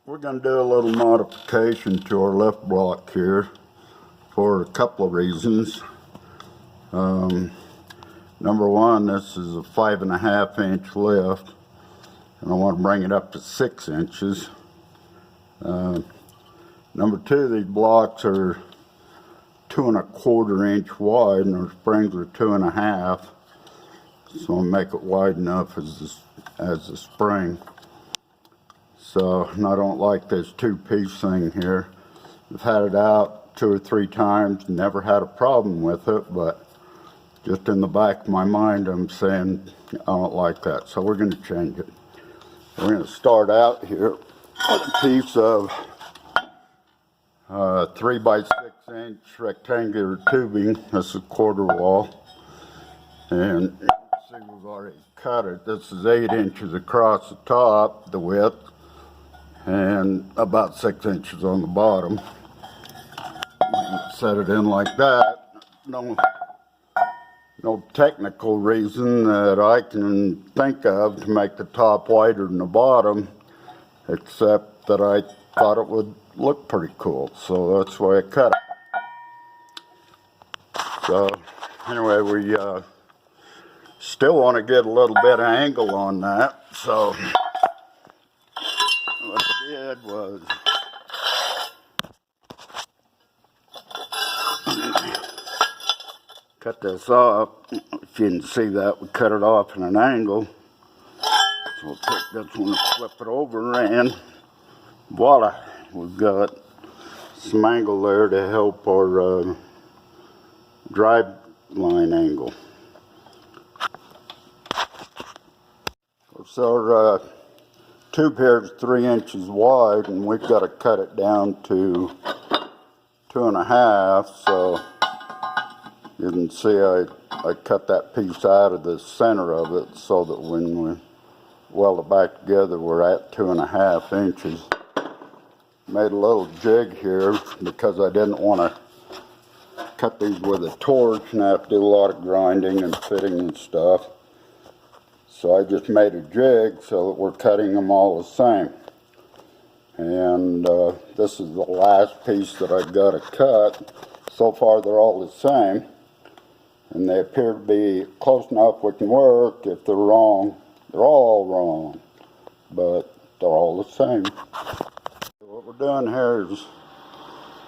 We're going to do a little modification to our lift block here for a couple of reasons. Number one, this is a 5.5 inch lift, and I want to bring it up to 6 inches. Number two, these blocks are 2¼ inch wide, and our springs are 2.5. So I'll make it wide enough as the spring. So, and I don't like this two-piece thing here. I've had it out 2 or 3 times, never had a problem with it, but just in the back of my mind I'm saying I don't like that, so we're going to change it. We're going to start out here with a piece of 3 by 6 inch rectangular tubing. This is quarter wall, and you can see we've already cut it. This is 8 inches across the top, the width, and about 6 inches on the bottom. Set it in like that. No technical reason that I can think of to make the top wider than the bottom, except that I thought it would look pretty cool, so that's why I cut it. So anyway, we still want to get a little bit of angle on that, so what I did was cut this off. If you can see that, we cut it off at an angle. So we'll take this one and flip it over, and voila, we've got some angle there to help our drive line angle. So our tube here is 3 inches wide, and we've got to cut it down to 2.5. So you can see I cut that piece out of the center of it so that when we weld it back together, we're at 2.5 inches. Made a little jig here because I didn't want to cut these with a torch and have to do a lot of grinding and fitting and stuff. So I just made a jig so that we're cutting them all the same. And this is the last piece that I've got to cut. So far they're all the same, and they appear to be close enough we can work. If they're wrong, they're all wrong, but they're all the same. What we're doing here is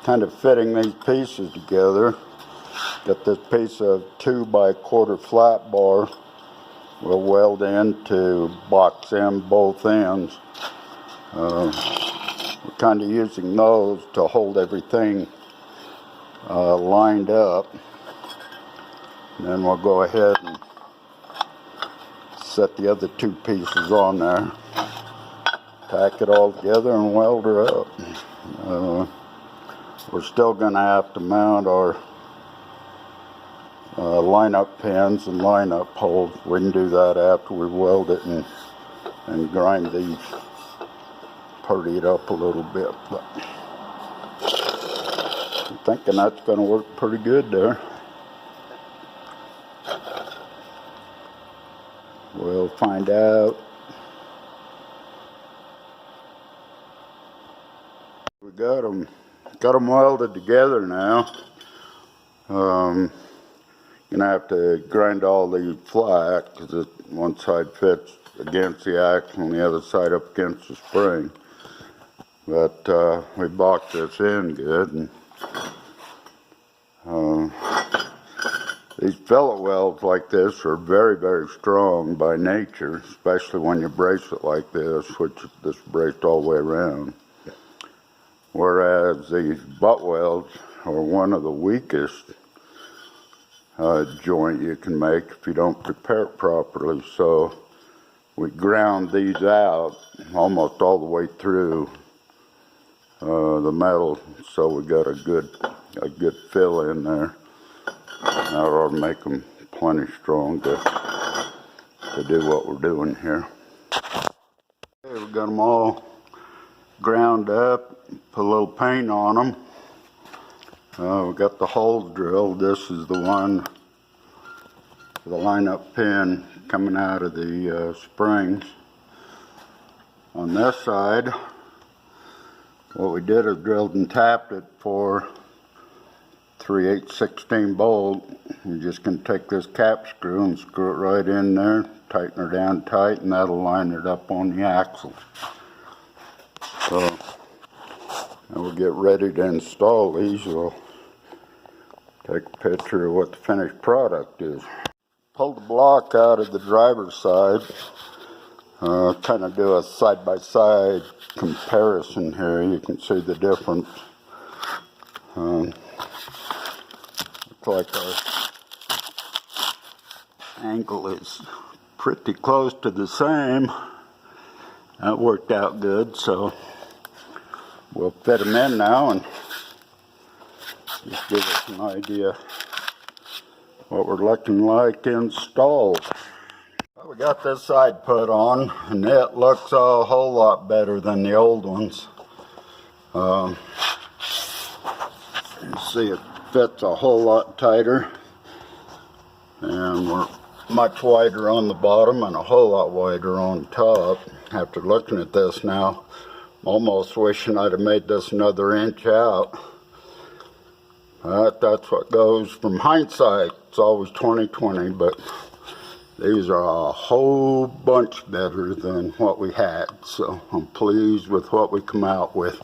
kind of fitting these pieces together. Got this piece of 2 by 1/4 flat bar. We'll weld in to box in both ends. We're kind of using those to hold everything lined up. And then we'll go ahead and set the other 2 pieces on there. Tack it all together and weld her up. We're still going to have to mount our line-up pins and line-up holes. We can do that after we weld it and grind these, purdy it up a little bit. But I'm thinking that's going to work pretty good there. We'll find out. We got them welded together now. Gonna have to grind all these flat because one side fits against the axle and the other side up against the spring. But we boxed this in good, and these fillet welds like this are very, very strong by nature, especially when you brace it like this, which this braced all the way around. Whereas these butt welds are one of the weakest joint you can make if you don't prepare it properly. So we ground these out almost all the way through the metal, so we got a good fill in there. That ought to make them plenty strong to do what we're doing here. Okay, we got them all ground up, put a little paint on them. We got the holes drilled. This is the one for the line-up pin coming out of the springs. On this side, What we did is drilled and tapped it for 3/8/16 bolt. We're just going to take this cap screw and screw it right in there, tighten her down tight, and that'll line it up on the axle. So now we'll get ready to install these. We'll take a picture of what the finished product is. Pull the block out of the driver's side. Kind of do a side-by-side comparison here. You can see the difference. Looks like our angle is pretty close to the same. That worked out good, so we'll fit them in now and just give us an idea what we're looking like installed. Well, we got this side put on, and it looks a whole lot better than the old ones. You see it fits a whole lot tighter, and we're much wider on the bottom and a whole lot wider on top. After looking at this now, I'm almost wishing I'd have made this another inch out. But that's what goes from hindsight. It's always 20/20, but these are a whole bunch better than what we had. So I'm pleased with what we come out with.